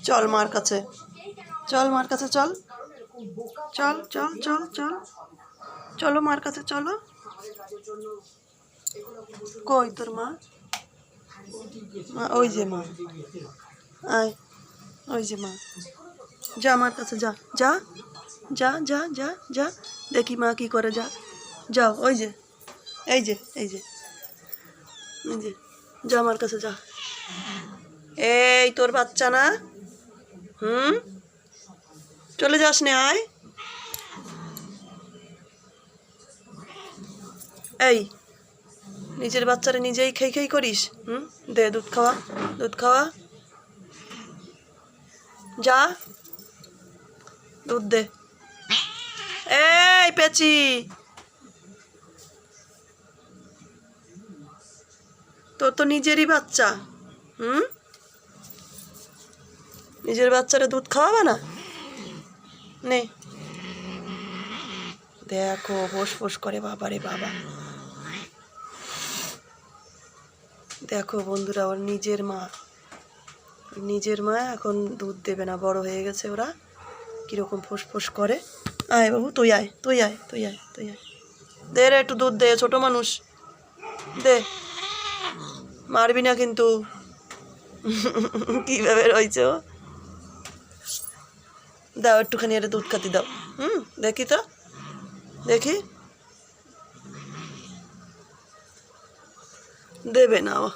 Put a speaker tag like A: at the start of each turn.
A: চল মার কাছে, চল মার কাছে, চল চল চল চল চল, চলো মার কাছে চলো। কই তোর মা? ওই যে মা, আয়, ওই যে মা, যা মার কাছে, যা যা যা যা যা যা, দেখি মা কি করে, যা যাও, ওই যে এই যে এই যে এই যে, যা আমার কাছে যা। এই তোর বাচ্চা না? চলে যাস নে, আয়। এই নিজের বাচ্চারা নিজেই খেই খেই করিস? দে দুধ খাওয়া, দুধ খাওয়া, যা দুধ দে। এই পেচি, তোর তো নিজেরই বাচ্চা, নিজের বাচ্চারা দুধ খাওয়াবে না? নে, দেখো ফোস ফোস করে, বাবারে বাবা। দেখো বন্ধুরা, ওর নিজের মা, নিজের মা এখন দুধ দেবে না, বড় হয়ে গেছে ওরা, কীরকম ফোস ফোস করে। আয় বাবু, তুই আয়, তুই আয়, তুই আয়, তুই আয়, দে রে একটু দুধ দে, ছোট মানুষ, দে, মারবি না কিন্তু। কীভাবে রয়েছে ও, দাও একটুখানি, এর দুধ খাতি দাও। দেখি তো, দেখি, দেবে না ও।